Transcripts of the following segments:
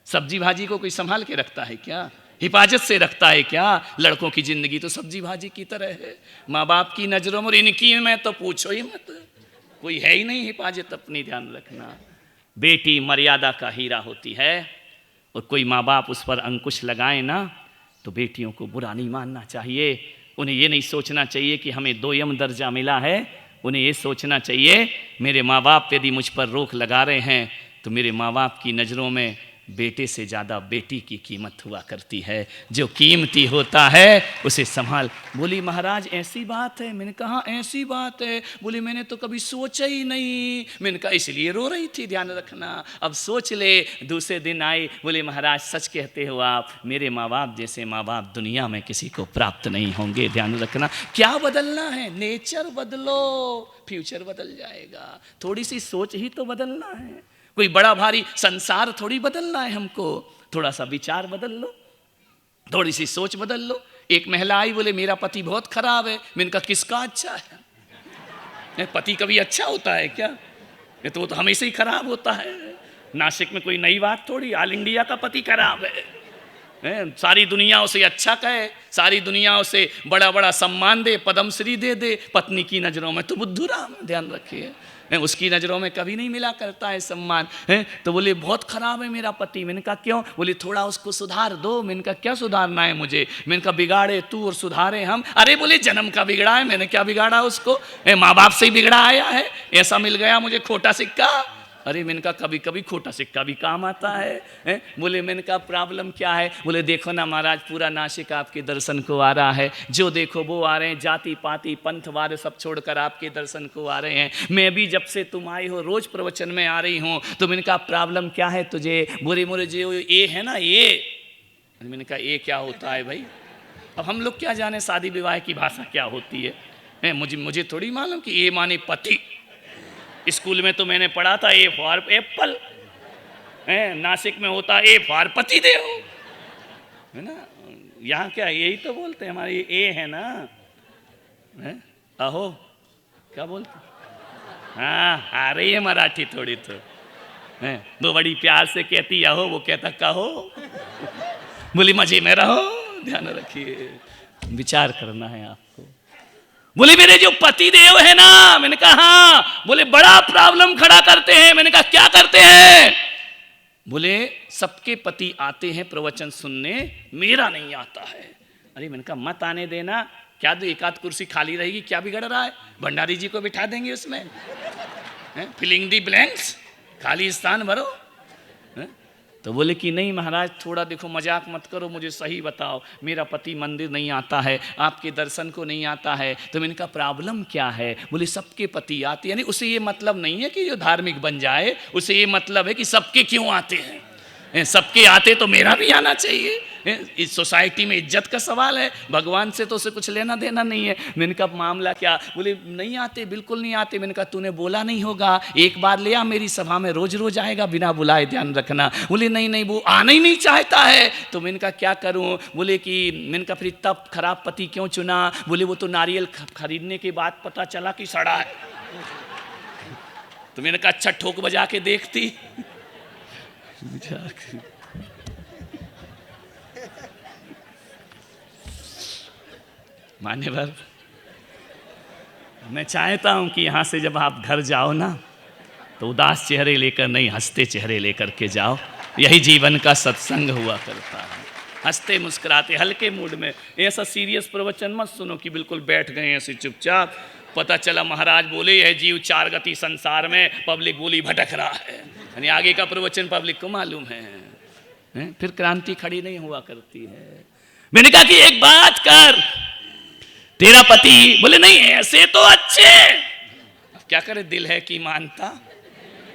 सब्जी भाजी को कोई संभाल के रखता है क्या? हिफाजत से रखता है क्या? लड़कों की जिंदगी तो सब्जी भाजी की तरह है। माँ बाप की नजरों में और इनकी में तो पूछो ही मत, कोई है ही नहीं हिफाजत अपनी। ध्यान रखना, बेटी मर्यादा का हीरा होती है और कोई माँ बाप उस पर अंकुश लगाए ना तो बेटियों को बुरा नहीं मानना चाहिए। उन्हें ये नहीं सोचना चाहिए कि हमें दोयम दर्जा मिला है। उन्हें ये सोचना चाहिए मेरे माँ बाप यदि मुझ पर रोक लगा रहे हैं तो मेरे माँ बाप की नज़रों में बेटे से ज़्यादा बेटी की कीमत हुआ करती है। जो कीमती होता है उसे संभाल। बोली महाराज ऐसी बात है? मैंने कहा ऐसी बात है। बोली मैंने तो कभी सोचा ही नहीं। मैंने कहा इसलिए रो रही थी, ध्यान रखना, अब सोच ले। दूसरे दिन आई, बोले महाराज सच कहते हो आप, मेरे माँ बाप जैसे माँ बाप दुनिया में किसी को प्राप्त नहीं होंगे। ध्यान रखना, क्या बदलना है? नेचर बदलो, फ्यूचर बदल जाएगा। थोड़ी सी सोच ही तो बदलना है। कोई बड़ा भारी संसार थोड़ी बदलना है हमको। थोड़ा सा विचार बदल लो, थोड़ी सी सोच बदल लो। एक महिला आई, बोले मेरा पति बहुत खराब है। मैंने कहा किसका अच्छा है? पति कभी अच्छा होता है क्या? ये तो हमेशा ही खराब होता है। नासिक में कोई नई बात थोड़ी, ऑल इंडिया का पति खराब है। सारी दुनिया उसे अच्छा कहे, सारी दुनिया उसे बड़ा बड़ा सम्मान दे, पद्मश्री दे, पत्नी की नज़रों में तो बुद्धूराम। ध्यान रखिए, उसकी नज़रों में कभी नहीं मिला करता है सम्मान। तो बोले बहुत ख़राब है मेरा पति। मैंने कहा क्यों? बोले थोड़ा उसको सुधार दो। मैंने कहा क्या सुधारना है मुझे? मैंने कहा बिगाड़े तू और सुधारे हम। अरे बोले जन्म का बिगड़ा है। मैंने क्या बिगाड़ा उसको? माँ बाप से ही बिगड़ा आया है, ऐसा मिल गया मुझे खोटा सिक्का। अरे मैंने कहा कभी कभी खोटा सिक्का भी काम आता है। बोले मैंने कहा प्रॉब्लम क्या है? बोले देखो ना महाराज, पूरा नासिक आपके दर्शन को आ रहा है। जो देखो वो आ रहे हैं, जाति पाति पंथवाद सब छोड़कर आपके दर्शन को आ रहे हैं। मैं भी जब से तुम आई हो रोज प्रवचन में आ रही हूँ। तो मैंने कहा प्रॉब्लम क्या है तुझे? बोले मोरे जो ये है ना ये। मैंने कहा ये क्या होता है भाई? अब हम लोग क्या जाने शादी विवाह की भाषा क्या होती है? मुझे थोड़ी मालूम कि ये माने पति। स्कूल में तो मैंने पढ़ा था ए फॉर एप्पल, नासिक में होता ए फॉर पति देव, है ना? यहाँ क्या यही तो बोलते हैं, हमारी ए है ना, अहो क्या बोलते? हाँ आ रही है मराठी थोड़ी तो। वो बड़ी प्यार से कहती अहो, वो कहता कहो। बोली मजे में रहो। ध्यान रखिए, विचार करना है आपको। बोले मेरे जो पति देव है ना। मैंने कहा हाँ। बोले बड़ा प्रॉब्लम खड़ा करते हैं। मैंने कहा क्या करते हैं? बोले सबके पति आते हैं प्रवचन सुनने, मेरा नहीं आता है। अरे मैंने कहा मत आने देना, क्या दो एक आध कुर्सी खाली रहेगी, क्या बिगड़ रहा है? भंडारी जी को बिठा देंगे उसमें, फिलिंग दी ब्लैंक्स, खाली स्थान भरो। तो बोले कि नहीं महाराज थोड़ा देखो मजाक मत करो, मुझे सही बताओ, मेरा पति मंदिर नहीं आता है, आपके दर्शन को नहीं आता है। तो मैंने कहा प्रॉब्लम क्या है? बोले सबके पति आते, यानी उसे ये मतलब नहीं है कि जो धार्मिक बन जाए, उसे ये मतलब है कि सबके क्यों आते हैं। सबके आते तो मेरा भी आना चाहिए। इस सोसाइटी में इज्जत का सवाल है, भगवान से तो उसे कुछ लेना देना नहीं है। मैंने कहा मामला क्या? बोले नहीं आते, बिल्कुल नहीं आते। मैंने कहा तूने बोला नहीं होगा, एक बार ले आ मेरी सभा में, रोज रोज आएगा बिना बुलाए, ध्यान रखना। बोले नहीं वो आना ही नहीं चाहता है। तो मैंने कहा क्या करूं? बोले कि मैंने कहा फिर इतना खराब पति क्यों चुना? बोले वो तो नारियल खरीदने के बाद पता चला कि सड़ा है। तो मैंने कहा अच्छा ठोक बजा के देखती। मान्यवर, मैं चाहता हूं कि यहां से जब आप घर जाओ ना तो उदास चेहरे लेकर नहीं, हंसते चेहरे लेकर के जाओ। यही जीवन का सत्संग हुआ करता है, हंसते मुस्कुराते हल्के मूड में। ऐसा सीरियस प्रवचन मत सुनो कि बिल्कुल बैठ गए ऐसे चुपचाप। पता चला महाराज बोले यह जीव चार गति संसार में, पब्लिक बोली भटक रहा है, यानी आगे का प्रवचन पब्लिक को मालूम है। फिर क्रांति खड़ी नहीं हुआ करती है। मैंने कहा कि एक बात कर, तेरा पति, बोले नहीं ऐसे तो अच्छे। अब क्या करे, दिल है कि मानता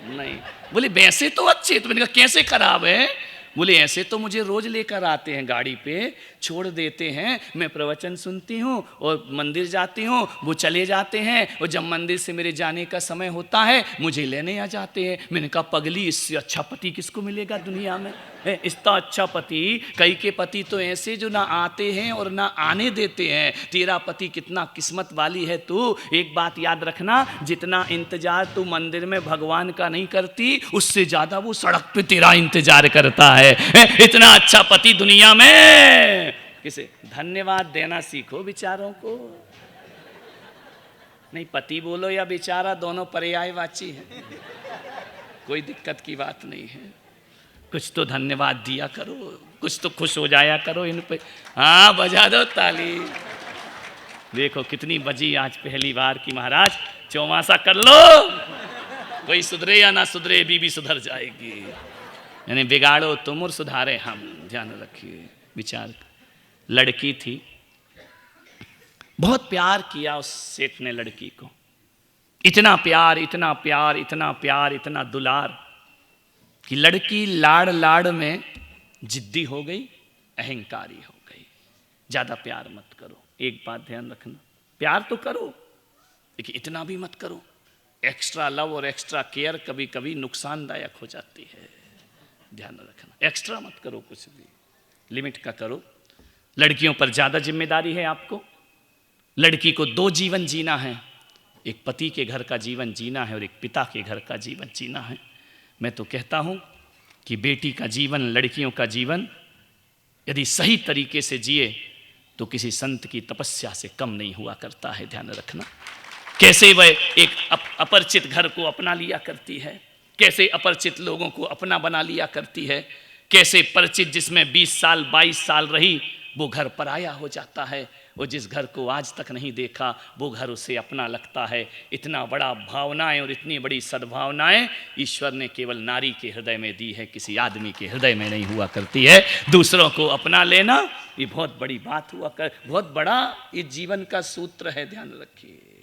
नहीं। बोले वैसे तो अच्छे। तो मैंने कहा कैसे खराब है? बोले ऐसे तो मुझे रोज लेकर आते हैं गाड़ी पे, छोड़ देते हैं। मैं प्रवचन सुनती हूँ और मंदिर जाती हूँ, वो चले जाते हैं, और जब मंदिर से मेरे जाने का समय होता है मुझे लेने आ जाते हैं। मैंने कहा पगली, इससे अच्छा पति किसको मिलेगा दुनिया में? इतना अच्छा पति, कई के पति तो ऐसे जो ना आते हैं और ना आने देते हैं। तेरा पति कितना किस्मत वाली है तू। एक बात याद रखना, जितना इंतजार तू मंदिर में भगवान का नहीं करती, उससे ज्यादा वो सड़क पे तेरा इंतजार करता है। इतना अच्छा पति दुनिया में किसे धन्यवाद देना सीखो बेचारों को। नहीं, पति बोलो या बेचारा, दोनों पर्यायवाची है, कोई दिक्कत की बात नहीं है। कुछ तो धन्यवाद दिया करो, कुछ तो खुश हो जाया करो इन पे। हाँ, बजा दो ताली। देखो कितनी बजी आज पहली बार की। महाराज चौमासा कर लो, कोई सुधरे या ना सुधरे, बीबी सुधर जाएगी। यानी बिगाड़ो तुम और सुधारे हम, ध्यान रखिए। विचार, लड़की थी, बहुत प्यार किया उस सेठ ने लड़की को, इतना प्यार, इतना प्यार, इतना प्यार, इतना दुलार कि लड़की लाड़ लाड़ में जिद्दी हो गई, अहंकारी हो गई। ज्यादा प्यार मत करो, एक बात ध्यान रखना, प्यार तो करो लेकिन इतना भी मत करो। एक्स्ट्रा लव और एक्स्ट्रा केयर कभी कभी नुकसानदायक हो जाती है, ध्यान रखना। एक्स्ट्रा मत करो, कुछ भी लिमिट का करो। लड़कियों पर ज्यादा जिम्मेदारी है आपको। लड़की को दो जीवन जीना है, एक पति के घर का जीवन जीना है और एक पिता के घर का जीवन जीना है। मैं तो कहता हूं कि बेटी का जीवन, लड़कियों का जीवन यदि सही तरीके से जिए तो किसी संत की तपस्या से कम नहीं हुआ करता है, ध्यान रखना। कैसे वह एक अपरिचित घर को अपना लिया करती है, कैसे अपरिचित लोगों को अपना बना लिया करती है, कैसे परिचित जिसमें 20 साल 22 साल रही वो घर पराया हो जाता है। वो जिस घर को आज तक नहीं देखा वो घर उसे अपना लगता है। इतना बड़ा भावनाएं और इतनी बड़ी सद्भावनाएं ईश्वर ने केवल नारी के हृदय में दी है, किसी आदमी के हृदय में नहीं हुआ करती है। दूसरों को अपना लेना ये बहुत बड़ी बात हुआ कर, बहुत बड़ा ये जीवन का सूत्र है, ध्यान रखिए।